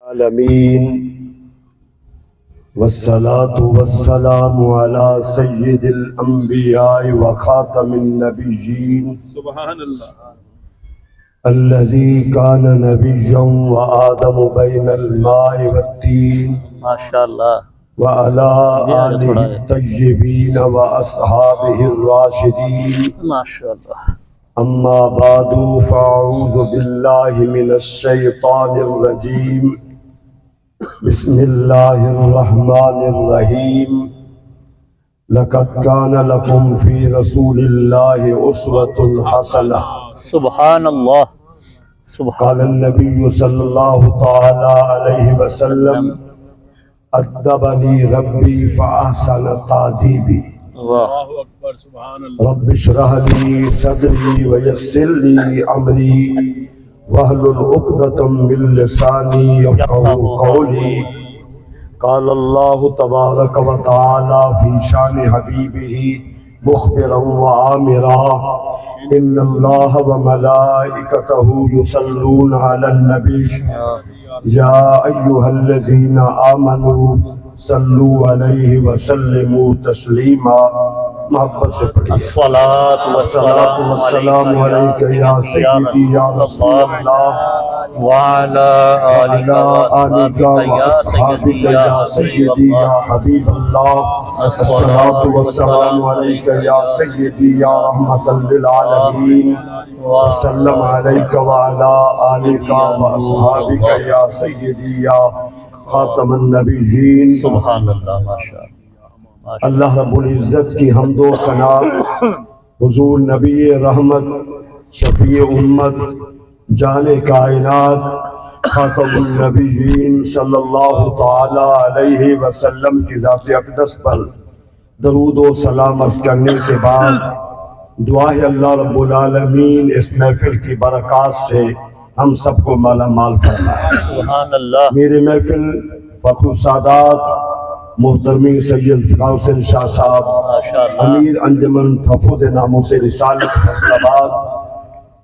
العالمین والصلاة والسلام على سید الانبیاء وخاتم النبیین سبحان اللہ. الذي كان نبيا وآدم بين الماء والطين ماشاءاللہ. وعلى آله الطيبين وأصحابه الراشدين. ماشاءاللہ. أما بعد فأعوذ بالله من الشيطان الرجيم. بسم الله الرحمن الرحيم. لقد كان لكم في رسول الله أسوة حسنة. سبحان اللہ. قال النبي صلى الله تعالى عليه وسلم أدبني ربي فأحسن تأديبي. واہ. اللہ اکبر. سبحان اللہ. رب اشرح لي صدري ويسر لي أمري واحلل عقدة من لساني يفقهوا قولي. قال الله تبارك وتعالى في شان حبيبه مخبرا وآمرا إن الله وملائكته يصلون على النبي يا أيها الذين آمنوا صلوا عليه وسلموا تسليما. محبت سے پڑھیے. الصلاۃ والسلام علیک یا سیدی یا رسول اللہ وعلی آلک وأصحابک یا سیدی یا حبیب اللہ. الصلاۃ والسلام علیک یا سیدی یا رحمت للعالمین وسلم علیک وعلی آلک وأصحابک یا سیدی یا خاتم النبیین. سبحان اللہ. ماشاءاللہ. اللہ رب العزت کی حمد و ثنا حضور نبی رحمت شفیع امت جان کائنات خاتم النبیین صلی اللہ تعالی علیہ وسلم کی ذات اقدس پر درود و سلام عرض کرنے کے بعد دعا ہے اللہ رب العالمین اس محفل کی برکات سے ہم سب کو مالا مال فرمائے. سبحان اللہ. میرے محفل فخر السادات محترمی سید فقہ حسین شاہ صاحب ماشاءاللہ. امیر انجمن تحفظ ناموس رسالت فیصل آباد،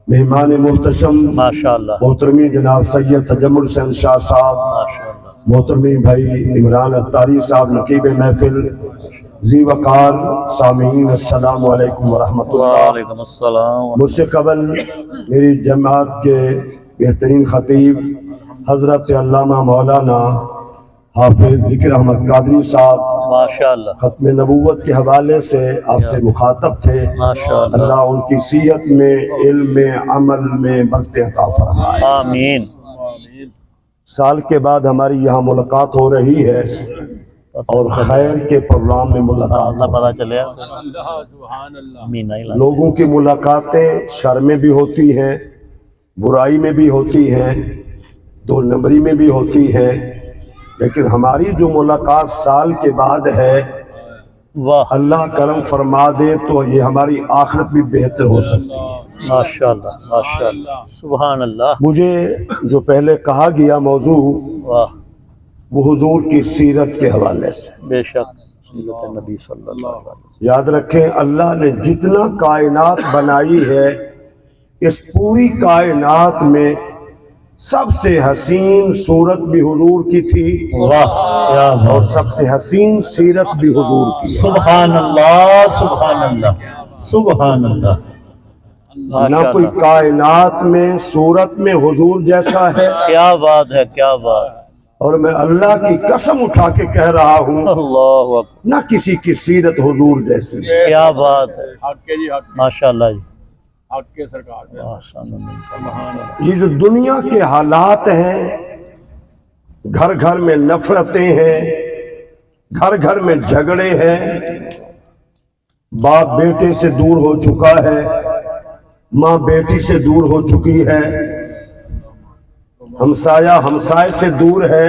مہمان محتشم ماشاءاللہ. محترمی جناب سید تجمل حسین شاہ صاحب، ماشاءاللہ. محترمی بھائی عمران اتاری صاحب نقیب محفل، ذی وقار سامعین السلام علیکم ورحمۃ اللہ. وعلیکم السلام. مجھ سے قبل میری جماعت کے بہترین خطیب حضرت علامہ مولانا حافظ ذکر احمد قادری صاحب ماشاءاللہ. ختم نبوت کے حوالے سے آپ سے مخاطب تھے. ماشاءاللہ. اللہ ان کی صحت میں، علم میں، عمل میں برکت عطا فرمائے. آمین. سال کے بعد ہماری یہاں ملاقات ہو رہی ہے اور خیر کے پروگرام میں ملاقات اللہ ہو. پتہ چلے. اللہ. سبحان اللہ. امین. نہیں لا. لوگوں کی ملاقاتیں شر میں بھی ہوتی ہیں، برائی میں بھی ہوتی ہیں، دو نمبری میں بھی ہوتی ہیں، لیکن ہماری جو ملاقات سال کے بعد ہے واہ. اللہ کرم فرما دے تو یہ ہماری آخرت بھی بہتر ہو سکتی ہے. ماشاءاللہ. ماشاءاللہ. سبحان اللہ. مجھے جو پہلے کہا گیا موضوع واہ. وہ حضور کی سیرت کے حوالے سے. بے شک سیرت نبی صلی اللہ علیہ وسلم. یاد رکھیں اللہ نے جتنا کائنات بنائی ہے اس پوری کائنات میں سب سے حسین صورت بھی حضور کی تھی واہ. کیا اور بات. سب سے حسین سیرت بھی حضور کی ہے. سبحان اللہ. سبحان اللہ. سبحان اللہ. نہ کوئی کائنات میں صورت میں حضور جیسا ہے، کیا بات ہے. کیا بات. اور میں اللہ کی قسم اٹھا کے کہہ رہا ہوں اللہ اکبر. نہ کسی کی سیرت حضور جیسی. کیا بات ہے. حق کے جی. حق. ماشاءاللہ جی. حق کے سرکار. سبحان اللہ. سبحان اللہ. یہ جو دنیا کے حالات ہیں، گھر گھر میں نفرتیں ہیں، گھر گھر میں جھگڑے ہیں، باپ بیٹے سے دور ہو چکا ہے، ماں بیٹی سے دور ہو چکی ہے، ہمسایہ ہمسائے سے دور ہے،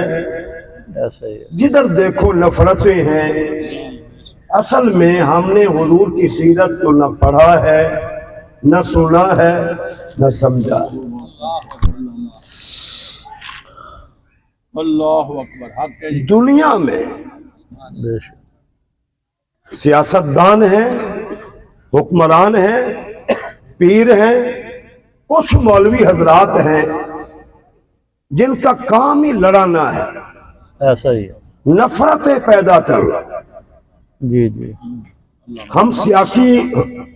ایسے ہی. جدھر دیکھو نفرتیں ہیں. اصل میں ہم نے حضور کی سیرت کو نہ پڑھا ہے، نہ سنا ہے، نہ سمجھا. اللہ اکبر. حق کے جی. دنیا میں بے شک. سیاست دان ہیں، حکمران ہیں، پیر ہیں، کچھ مولوی حضرات ہیں جن کا کام ہی لڑانا ہے، ایسا ہی ہے، نفرتیں پیدا کرنا۔ جی جی، ہم سیاسی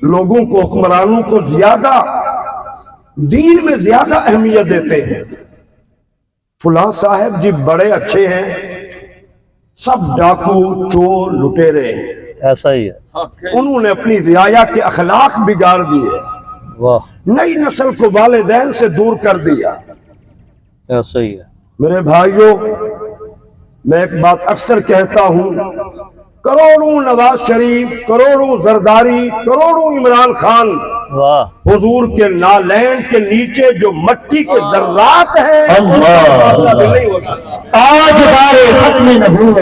لوگوں کو، حکمرانوں کو زیادہ دین میں زیادہ اہمیت دیتے ہیں۔ فلاں صاحب جی بڑے اچھے ہیں، سب ڈاکو چور لٹیرے ہیں، ایسا ہی ہے، حق ہے انہوں نے اپنی رعایا کے اخلاق بگاڑ دیے، واہ، نئی نسل کو والدین سے دور کر دیا۔ ایسا ہی ہے، میرے بھائیوں، میں ایک بات اکثر کہتا ہوں، کروڑوں نواز شریف، کروڑوں زرداری، کروڑوں عمران خان، واہ، حضور کے نالین کے نیچے جو مٹی کے ذرات ہیں، اللہ بھی نہیں ہو سکتا۔ تاجدار ختم نبوت،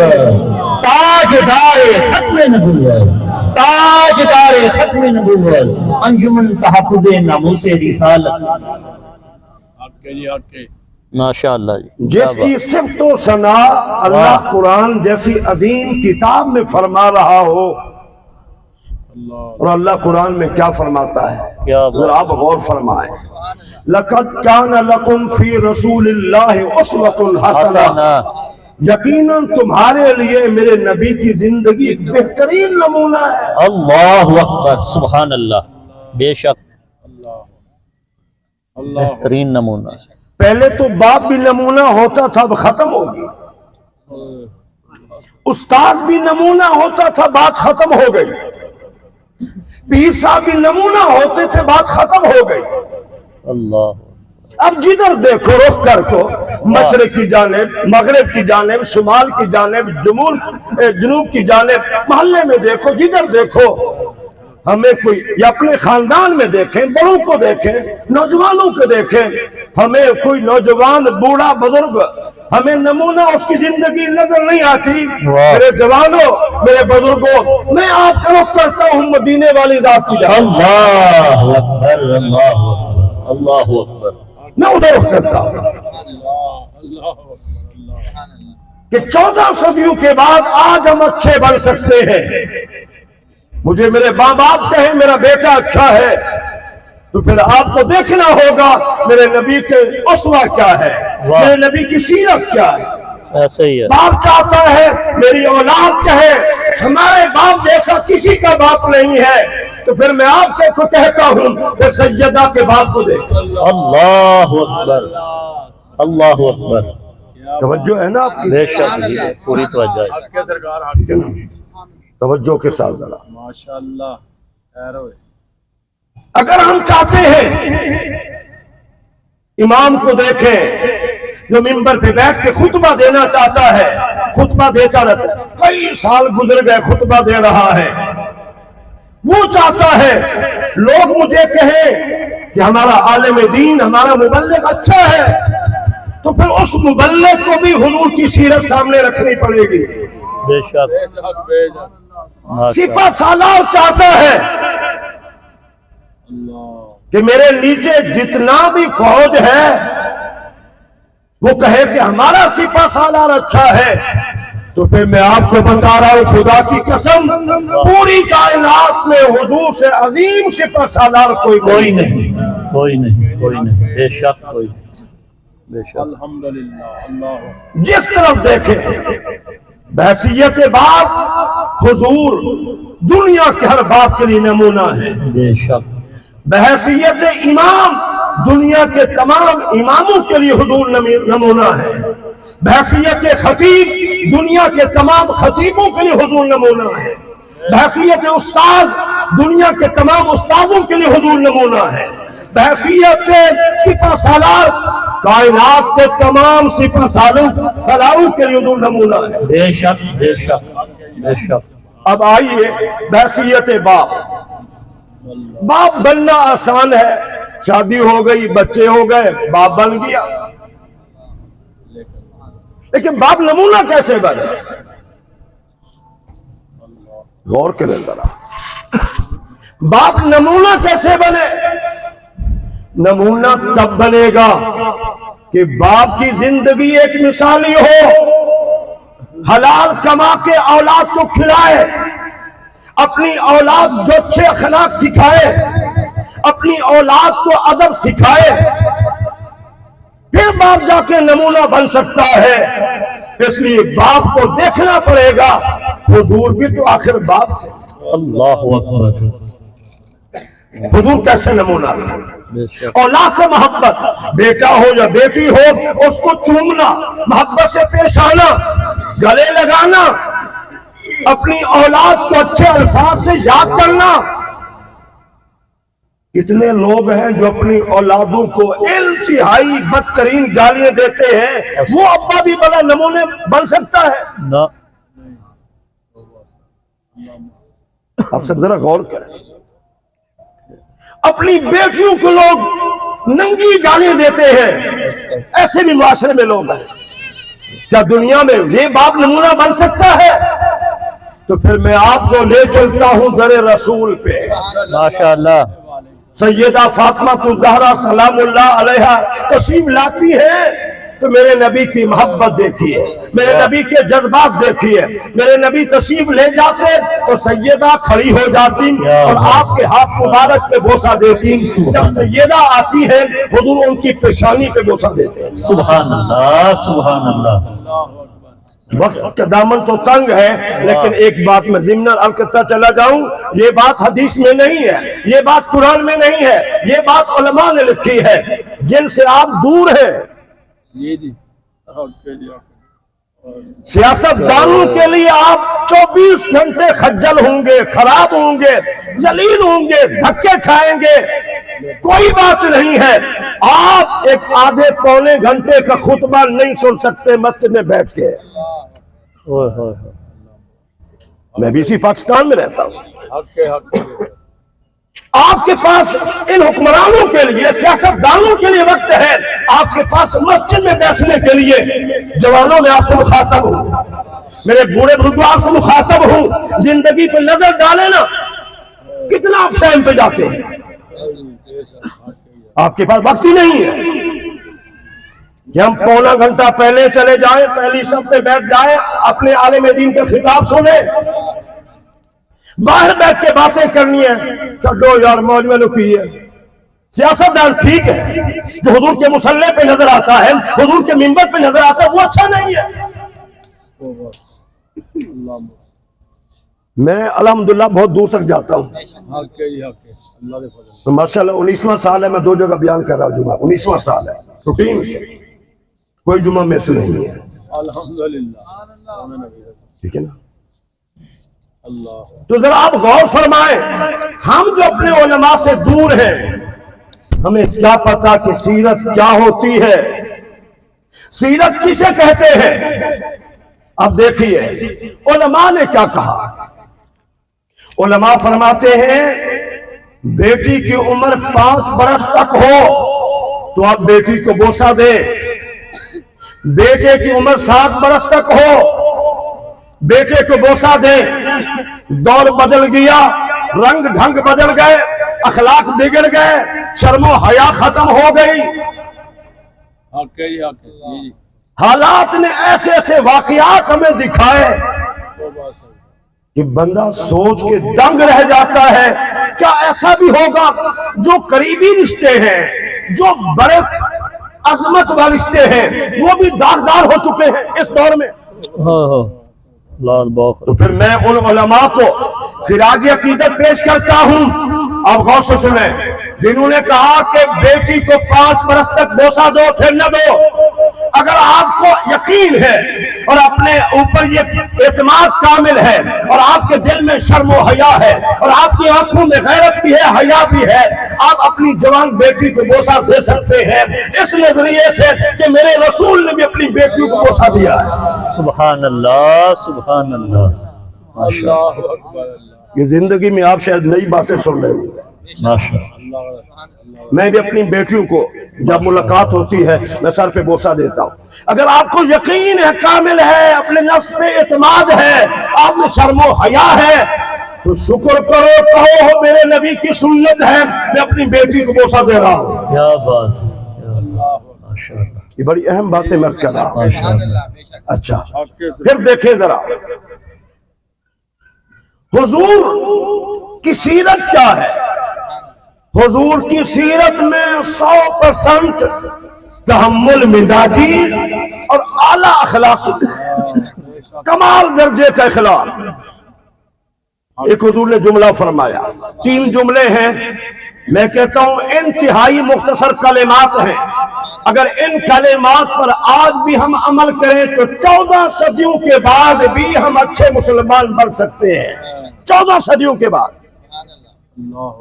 تاجدار ختم نبوت، تاجدار ختم نبوت، انجمن تحفظ ناموس رسالت، حق ہے جی، حق ہے ماشاء اللہ جی، جس کی صفت و ثنا اللہ قرآن جیسی عظیم کتاب میں فرما رہا ہو، اللہ اور اللہ قرآن میں کیا فرماتا ہے، کیا بات، ذرا آپ غور فرمائیں۔ لَقَدْ كَانَ لَكُمْ فِي رَسُولِ اللَّهِ أُسْوَةٌ حَسَنَةٌ، حسنا، یقیناً تمہارے لیے میرے نبی کی زندگی ایک بہترین نمونہ ہے۔ اللہ اکبر، سبحان اللہ، بے شک اللہ اللہ بہترین نمونہ ہے، پہلے تو باپ بھی نمونہ ہوتا تھا، اب ختم ہو گیا۔ استاد بھی نمونہ ہوتا تھا، بات ختم ہو گئی۔ پیر صاحب بھی نمونہ ہوتے تھے، بات ختم ہو گئی۔ اللہ، اب جدھر دیکھو رخ کر کو، مشرق کی جانب، مغرب کی جانب، شمال کی جانب، جنوب کی جانب، محلے میں دیکھو، جدھر دیکھو ہمیں کوئی، یا اپنے خاندان میں دیکھیں، بڑوں کو دیکھیں، نوجوانوں کو دیکھیں، ہمیں کوئی نوجوان، بوڑھا، بزرگ، ہمیں نمونہ اس کی زندگی نظر نہیں آتی۔ میرے جوانوں، میرے بزرگوں، میں آپ کا رخ کرتا ہوں مدینے والی ذات کی جانب، اللہ اکبر، اللہ اکبر، اللہ اکبر، میں ادھر رخ کرتا ہوں اللہ کہ 14 صدیوں کے بعد آج ہم اچھے بن سکتے ہیں۔ مجھے میرے ماں باپ کہیں میرا بیٹا اچھا ہے، تو پھر آپ کو دیکھنا ہوگا میرے نبی کے اسوہ کیا ہے، میرے نبی کی سیرت کیا ہے۔ ایسا ہی ہے، باپ چاہتا ہے میری اولاد کہے ہمارے باپ جیسا کسی کا باپ نہیں ہے، تو پھر میں آپ کو کہتا ہوں کہ سیدہ کے باپ کو دیکھ۔ اللہ اکبر، اللہ اکبر، توجہ ہے نا آپ کی؟ بے شک جی، پوری توجہ ہے، حق ہے سرکار، حق ہے توجہ کے ساتھ ذرا، ماشاءاللہ، خیر ہوئے اگر ہم چاہتے ہیں امام کو دیکھیں جو منبر پہ بیٹھ کے خطبہ دینا چاہتا ہے، خطبہ دیتا رہتا ہے، کئی سال گزر گئے خطبہ دے رہا ہے، وہ چاہتا ہے لوگ مجھے کہیں کہ ہمارا عالم دین، ہمارا مبلغ اچھا ہے، تو پھر اس مبلغ کو بھی حضور کی سیرت سامنے رکھنی پڑے گی۔ بے شک، ماشاء سپہ سالار چاہتا ہے اللہ کہ میرے نیچے جتنا بھی فوج ہے وہ کہے کہ ہمارا سپہ سالار اچھا ہے، تو پھر میں آپ کو بتا رہا ہوں خدا کی قسم، پوری کائنات میں حضور سے عظیم سپہ سالار کوئی نہیں، کوئی نہیں، کوئی نہیں، بے شک کوئی نہیں، بے شک، الحمدللہ، اللہ جس طرف دیکھیں بحیثیت باپ حضور دنیا کے ہر باپ کے لیے نمونہ ہے، بے شک، بحیثیت امام دنیا کے تمام اماموں کے لیے حضور نمونہ ہے، بحیثیت خطیب دنیا کے تمام خطیبوں کے لیے حضور نمونہ ہے، بحیثیت استاد دنیا کے تمام استاذوں کے لیے حضور نمونہ ہے، بحیثیت سپہ سالار کائنات کے تمام سپہ سالاروں کے لیے حضور نمونہ ہے۔ بے شک، بے شک، بے شک، اب آئیے بحیثیت باپ، باپ بننا آسان ہے، شادی ہو گئی، بچے ہو گئے، باپ بن گیا، لیکن باپ نمونہ کیسے بنے؟ غور کریں ذرا، باپ نمونہ کیسے بنے؟ نمونہ تب بنے گا کہ باپ کی زندگی ایک مثالی ہو، حلال کما کے اولاد کو کھلائے، اپنی اولاد کو اچھے اخلاق سکھائے، اپنی اولاد کو ادب سکھائے، پھر باپ جا کے نمونہ بن سکتا ہے. اس لیے باپ کو دیکھنا پڑے گا. حضور بھی تو آخر باپ تھے. اللہ اکبر. حضور کیسے نمونہ تھا؟ اولاد سے محبت، بیٹا ہو یا بیٹی ہو اس کو چومنا، محبت سے پیش آنا، گلے لگانا، اپنی اولاد کو اچھے الفاظ سے یاد کرنا. کتنے لوگ ہیں جو اپنی اولادوں کو انتہائی بدترین گالیاں دیتے ہیں. وہ ابا بھی بڑا نمونے بن سکتا ہے؟ نہ. آپ سب ذرا غور کریں. اپنی بیٹیوں کو لوگ ننگی گالیاں دیتے ہیں. ایسے بھی معاشرے میں لوگ ہیں. کیا دنیا میں یہ باپ نمونہ بن سکتا ہے؟ تو پھر میں آپ کو لے چلتا ہوں در رسول پہ. ماشاءاللہ. سیدہ فاطمہ الزہرا سلام اللہ علیہا تشریف لاتی ہے تو میرے نبی کی محبت دیکھیے، میرے نبی کے جذبات دیکھیے. میرے نبی تشریف لے جاتے تو سیدہ کھڑی ہو جاتی اور آپ کے ہاتھ مبارک پہ بوسہ دیتی. جب سیدہ آتی ہے حضور ان کی پیشانی پہ بوسہ دیتے ہیں. سبحان اللہ سبحان اللہ. وقت کا دامن تو تنگ ہے، لیکن ایک بات میں ضمن عرض کرتا چلا جاؤں. یہ بات حدیث میں نہیں ہے، یہ بات قرآن میں نہیں ہے، یہ بات علماء نے لکھی ہے جن سے آپ دور ہیں. جی سیاست دانوں کے لیے آپ 24 گھنٹے خجل ہوں گے، خراب ہوں گے، ذلیل ہوں گے، دھکے کھائیں گے. کوئی بات نہیں ہے. آپ ایک آدھے پونے گھنٹے کا خطبہ نہیں سن سکتے مسجد میں بیٹھ کے. میں بھی اسی پاکستان میں رہتا ہوں. آپ کے پاس ان حکمرانوں کے لیے، سیاست دانوں کے لیے وقت ہے. آپ کے پاس مسجد میں بیٹھنے کے لیے. جوانوں میں آپ سے مخاطب ہوں، میرے بوڑھے بزرگوں آپ سے مخاطب ہوں. زندگی پہ نظر ڈالیں نا، کتنا آپ ٹائم پہ جاتے ہیں. آپ کے پاس وقت ہی نہیں ہے کہ ہم پونا گھنٹہ پہلے چلے جائیں، پہلی صف پہ بیٹھ جائیں، اپنے عالم دین کا خطاب سنیں. باہر بیٹھ کے باتیں کرنی ہے. چھڈو یار مولوی نے کی ہے. سیاست دان ٹھیک ہے، جو حضور کے مصلی پہ نظر آتا ہے، حضور کے منبر پہ نظر آتا ہے، وہ اچھا نہیں ہے. میں الحمدللہ بہت دور تک جاتا ہوں. ماشاءاللہ 19واں سال ہے میں 2 جگہ بیان کر رہا ہوں. جمعہ 19واں سال ہے، روٹین سے کوئی جمعہ مس نہیں ہے. ٹھیک ہے نا. تو ذرا آپ غور فرمائیں، ہم جو اپنے علماء سے دور ہیں ہمیں کیا پتا کہ سیرت کیا ہوتی ہے، سیرت کسے کہتے ہیں. اب دیکھیے علماء نے کیا کہا. علماء فرماتے ہیں بیٹی کی عمر 5 برس تک ہو تو آپ بیٹی کو بوسہ دیں. بیٹے کی عمر 7 برس تک ہو بیٹے کو بوسہ دیں. دور بدل گیا، رنگ ڈھنگ بدل گئے، اخلاق بگڑ گئے، شرم و حیا ختم ہو گئی. حالات نے ایسے ایسے واقعات ہمیں دکھائے کہ بندہ سوچ کے دنگ رہ جاتا ہے. کیا ایسا بھی ہوگا جو قریبی رشتے ہیں، جو بڑے عظمت والے رشتے ہیں، وہ بھی داغدار ہو چکے ہیں اس دور میں. تو پھر میں ان علماء کو خراج عقیدت پیش کرتا ہوں. آپ غور سے سنیں، جنہوں نے کہا کہ بیٹی کو 5 برس تک بوسہ دو پھر نہ دو. اگر آپ کو یقین ہے اور اپنے اوپر یہ اعتماد کامل ہے اور آپ کے دل میں شرم و حیا ہے اور آپ کی آنکھوں میں غیرت بھی ہے، حیا بھی ہے، آپ اپنی جوان بیٹی کو بوسہ دے سکتے ہیں اس نظریے سے کہ میرے رسول نے بھی اپنی بیٹیوں کو بوسہ دیا ہے. سبحان اللہ سبحان اللہ. یہ زندگی میں آپ شاید نئی باتیں سن رہے ہوں. میں بھی اپنی بیٹیوں کو جب ملاقات ہوتی ہے میں سر پہ بوسہ دیتا ہوں. اگر آپ کو یقین ہے، کامل ہے، اپنے نفس پہ اعتماد ہے، آپ میں شرم و حیا ہے تو شکر کرو، کہو میرے نبی کی سنت ہے، میں اپنی بیٹی کو بوسہ دے رہا ہوں. کیا بات ہے. یہ بڑی اہم باتیں میں کر رہا ہوں. اچھا پھر دیکھیں ذرا حضور کی سیرت کیا ہے. حضور کی سیرت میں 100% تحمل مزاجی اور اعلیٰ اخلاقی، کمال درجے کا اخلاق۔ ایک حضور نے جملہ فرمایا، 3 جملے ہیں، میں کہتا ہوں انتہائی مختصر کلمات ہیں، اگر ان کلمات پر آج بھی ہم عمل کریں تو 14 صدیوں کے بعد بھی ہم اچھے مسلمان بن سکتے ہیں، 14 صدیوں کے بعد۔ اللہ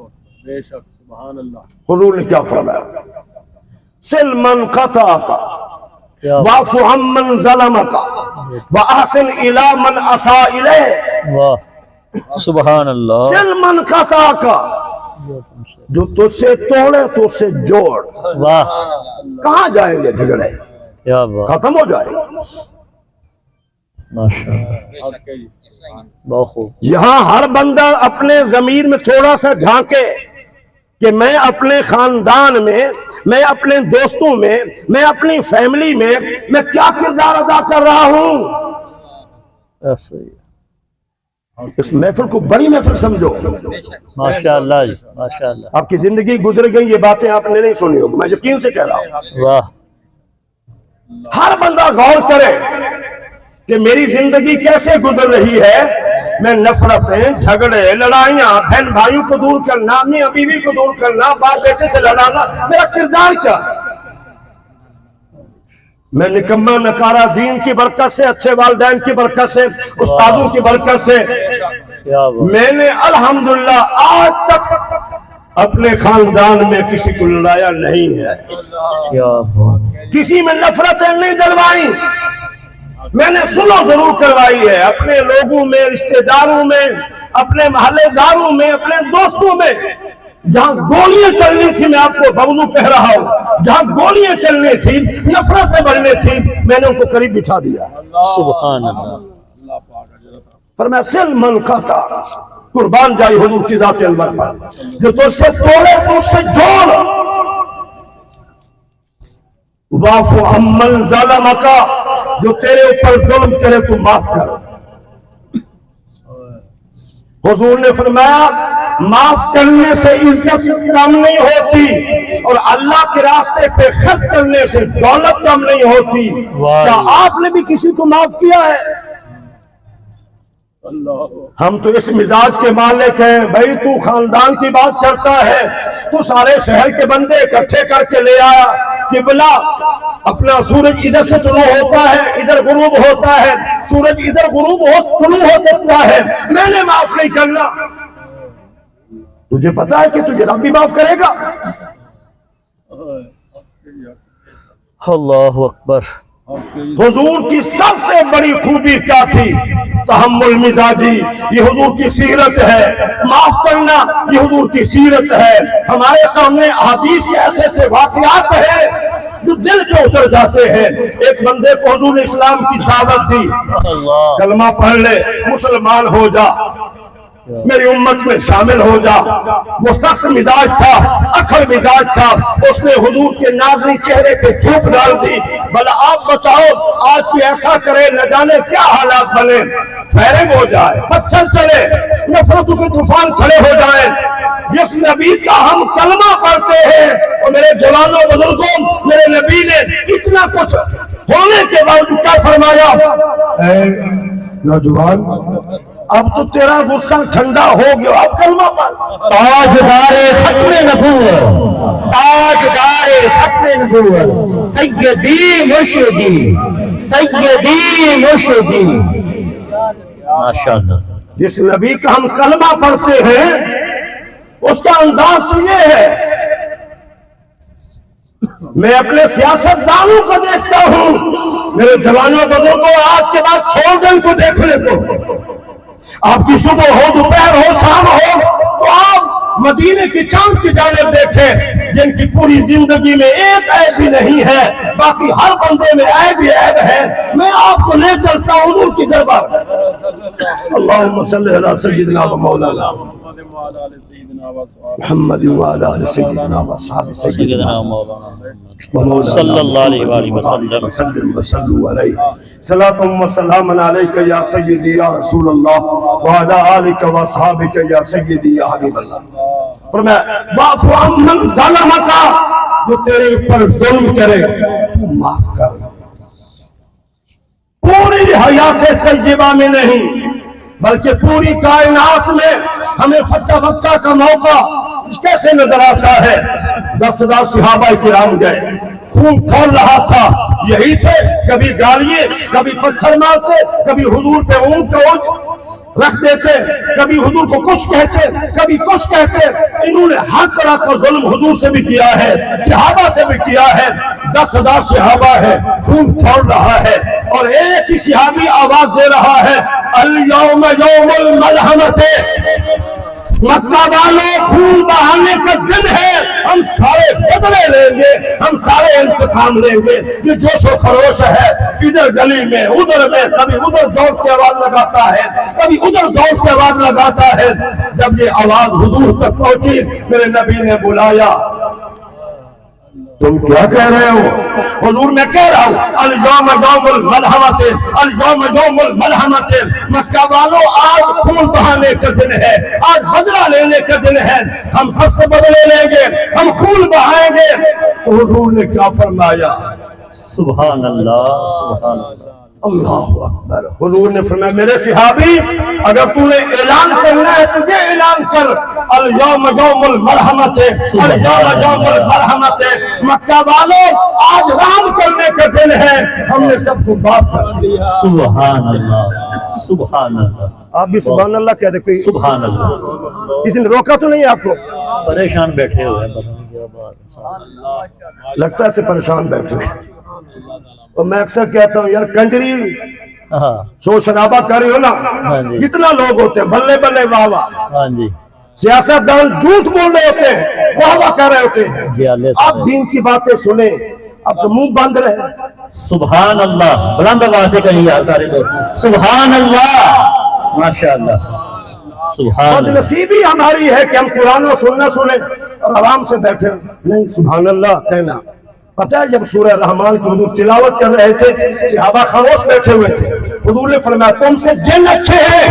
بے شک، سبحان اللہ۔ حضور نے کیا فرمایا؟ سل من قطعک واعف عمن ظلمک واحسن الی من اساء الیک۔ واہ سبحان اللہ۔ سل من قطعک، جو تجھ سے توڑے تو اس سے جوڑ۔ واہ کہاں جائیں گے جھگڑے؟ کیا بات، ختم ہو جائے گا۔ ماشاءاللہ، بہت خوب۔ یہاں ہر بندہ اپنے ضمیر میں تھوڑا سا جھانکے کہ میں اپنے خاندان میں اپنے دوستوں میں اپنی فیملی میں کیا کردار ادا کر رہا ہوں۔ ایسے ہی، اس محفل کو بڑی محفل سمجھو۔ ماشاءاللہ جی، ماشاءاللہ، آپ کی زندگی گزر گئی، یہ باتیں آپ نے نہیں سنی ہوگی، میں یقین سے کہہ رہا ہوں۔ واہ ہر بندہ غور کرے کہ میری زندگی کیسے گزر رہی ہے۔ میں نفرتیں، جھگڑے، لڑائیاں، بہن بھائیوں کو دور کرنا، میاں بیوی کو دور کرنا، باپ بیٹے سے لڑانا، میرا کردار کیا ہے؟ میں نکمہ نکارہ دین کی برکت سے، اچھے والدین کی برکت سے، استادوں کی برکت سے کیا بات، میں نے الحمدللہ آج تک اپنے خاندان میں کسی کو لڑایا نہیں ہے، کیا بات، کسی میں نفرتیں نہیں ڈلوائیں، میں نے سلو ضرور کروائی ہے اپنے لوگوں میں، رشتہ داروں میں، اپنے محلے داروں میں، اپنے دوستوں میں۔ جہاں گولیاں چلنی تھی، میں آپ کو بوضو کہہ رہا ہوں، جہاں گولیاں چلنی تھی، نفرتیں بڑھنی تھی، میں نے ان کو قریب بٹھا دیا۔ سبحان اللہ۔ اللہ پاک اجر عطا۔ فرمایا سل من قطع، قربان جائی حضور کی ذات انور پر، جو تجھ سے توڑے تو اس سے جوڑ۔ واعف عمن ظلمک، جو تیرے اوپر ظلم کرے تو معاف کر۔ حضور نے فرمایا معاف کرنے سے عزت کم نہیں ہوتی، اور اللہ کے راستے پہ خرچ کرنے سے دولت کم نہیں ہوتی۔ کیا آپ نے بھی کسی کو معاف کیا ہے؟ ہم تو اس مزاج کے مالک ہیں، بھائی تو خاندان کی بات کرتا ہے، تو سارے شہر کے بندے اکٹھے کر کے لے آیا، قبلہ اپنا سورج ادھر سے طلوع ہوتا ہے، ادھر غروب ہوتا ہے، سورج ادھر غروب طلوع ہو سکتا ہے، میں نے معاف نہیں کرنا۔ تجھے پتا ہے کہ تجھے رب بھی معاف کرے گا؟ اللہ اکبر۔ حضور کی سب سے بڑی خوبی کیا تھی؟ تحمل مزاجی، یہ حضور کی سیرت ہے۔ معاف کرنا، یہ حضور کی سیرت ہے۔ ہمارے سامنے احادیث کے ایسے واقعات ہیں جو دل پہ اتر جاتے ہیں۔ ایک بندے کو حضور نے اسلام کی دعوت دی، کلمہ پڑھ لے، مسلمان ہو جا، میری امت میں شامل ہو جا۔ وہ سخت مزاج تھا، اکھڑ مزاج تھا، اس نے حضور کے نازنی چہرے پہ دھوپ ڈال دی۔ بھلا آپ بتاؤ، آج کوئی ایسا کرے نہ جانے کیا حالات بنے، فائرنگ ہو جائے، پتھر چلے، نفرتوں کے طوفان کھڑے ہو جائیں۔ جس نبی کا ہم کلمہ پڑھتے ہیں، اور میرے جوانوں بزرگوں، میرے نبی نے اتنا کچھ ہونے کے باوجود کیا فرمایا؟ اے نوجوان، اب تو تیرا غصہ ٹھنڈا ہو گیا، اب کلمہ پڑھ۔ تاجدار ختم نبوت، تاجدار ختم نبوت، سیدی مرشدی، سیدی مرشدی۔ ماشاءاللہ۔ جس نبی کا ہم کلمہ پڑھتے ہیں، اس کا انداز تو یہ ہے۔ میں اپنے سیاست دانوں کو دیکھتا ہوں، میرے جوانوں بزرگوں، آج کے بعد چھوڑ دیں ان کو دیکھنے کو۔ آپ کی صبح ہو، دوپہر ہو، شام ہو، تو آپ مدینے کی چاند کی جانب دیکھیں، جن کی پوری زندگی میں ایک عیب بھی نہیں ہے، باقی ہر بندے میں عیب ہی عیب ہے۔ میں آپ کو لے چلتا ہوں حضور کی دربار میں۔ اللہم صلی علی سیدنا و مولانا محمد وعلی آل سیدنا و صحابہ سیدنا صلی اللہ علیہ وآلہ وسلم۔ وسلم وسلم علیہ صلاۃ و سلام علیک یا سیدی یا رسول اللہ وعلی آلک و صحابک یا سیدی یا حبیب اللہ۔ فرمایا واعف عمن ظلمک، جو تیرے اوپر ظلم کرے معاف کر. پوری حیات طیبہ میں نہیں بلکہ پوری کائنات میں ہمیں فتح مکہ کا موقع کیسے نظر آتا ہے؟ 10,000 صحابہ کرام گئے, خون کھول رہا تھا, یہی تھے, کبھی گالیے, کبھی پتھر مارتے, کبھی حضور پہ اونٹ کا اونٹ رکھ دیتے, کبھی حضور کو کچھ کہتے, کبھی کچھ کہتے. انہوں نے ہر طرح کا ظلم حضور سے بھی کیا ہے, صحابہ سے بھی کیا ہے. 10,000 صحابہ ہے, خون کھول رہا ہے, اور ایک ہی صحابی آواز دے رہا ہے, الیوم یوم الملحمۃ, مکہ والوں خون بہانے کا دن ہے, ہم سارے بدلے لیں گے, ہم سارے انتقام لیں گے. یہ جوش و خروش ہے, ادھر گلی میں ادھر میں, کبھی ادھر دوڑ کے آواز لگاتا ہے, کبھی ادھر دوڑ کے آواز لگاتا ہے. جب یہ آواز حضور تک پہنچی, میرے نبی نے بلایا, تم کیا کہہ رہے ہو؟ حضور میں کہہ رہا ہوں, الیوم یوم الملحمۃ, الیوم یوم الملحمۃ, مکہ والوں آج خون بہانے کا دن ہے, آج بدلہ لینے کا دن ہے, ہم سب سے بدلے لیں گے, ہم خون بہائیں گے. تو حضور نے کیا فرمایا؟ سبحان اللہ, سبحان اللہ. اللہ اکبر. حضور نے فرمایا, میرے صحابی اگر تو نے اعلان کرنا ہے تو یہ اعلان کر, الیوم یوم المرحمۃ, الیوم یوم المرحمۃ, مکہ والوں آج رحم کرنے کا دن ہے, ہم نے سب کو معاف کر دیا. سبحان اللہ, سبحان اللہ. آپ بھی سبحان اللہ کہہ دے, کوئی سبحان اللہ. کسی نے روکا تو نہیں آپ کو؟ پریشان بیٹھے ہوئے ہیں, پتہ نہیں کیا بات. لگتا ہے سے پریشان بیٹھے ہوئے. اور میں اکثر کہتا ہوں, یار کنجری ہاں شور شرابہ کر رہی ہو نا, ہاں جی, جتنا لوگ ہوتے ہیں بلے بلے واہ واہ, ہاں جی, سیاست دان جھوٹ بول رہے ہوتے ہیں, واہ واہ کر رہے ہوتے ہیں. جی اللہ آپ سارے. دین کی باتیں سنیں, آپ کا منہ بند رہے. سبحان اللہ, بلند آواز سے کہیں یار سارے لوگ, سبحان اللہ, ماشاء اللہ. سبحان بد اللہ. نصیبی ہماری ہے کہ ہم قرآن و سننا سنیں اور آرام سے بیٹھے نہیں. سبحان اللہ کہنا. پتہ ہے جب سورہ رحمان کی حضور تلاوت کر رہے تھے, صحابہ خاموش بیٹھے ہوئے تھے, حضور نے فرمایا تم سے جن اچھے ہیں.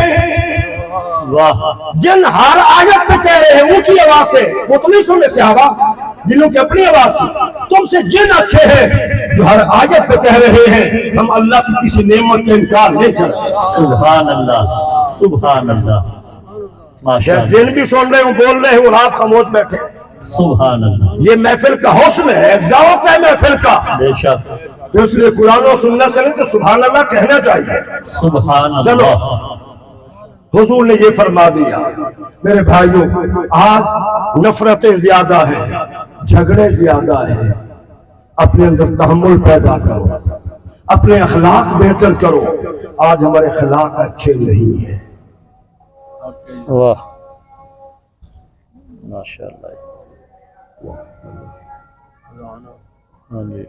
واہ, جن ہر آیت پہ کہہ رہے ہیں اونچی آواز سے, وہ تو نہیں سن صحابہ جنہوں کی اپنی آواز تھی, تم سے جن اچھے ہیں جو ہر آیت پہ کہہ رہے ہیں ہم اللہ کی کسی نعمت کا انکار نہیں کرتے. سبحان اللہ, سبحان اللہ, ماشاء اللہ. جن بھی سن رہے ہوں بول رہے ہیں اور آپ خاموش بیٹھے ہیں. سبحان اللہ, یہ محفل کا حسن ہے, ذوق ہے محفل کا. بے شک. تو اس لیے قرآن و سننا سے نہیں تو سبحان اللہ کہنا چاہیے. سبحان چلو, اللہ. حضور نے یہ فرما دیا. میرے بھائیوں, آج نفرتیں زیادہ ہیں, جھگڑے زیادہ ہیں. اپنے اندر تحمل پیدا کرو, اپنے اخلاق بہتر کرو. آج ہمارے اخلاق اچھے نہیں ہیں. واہ, ماشاء اللہ. ہاں جی.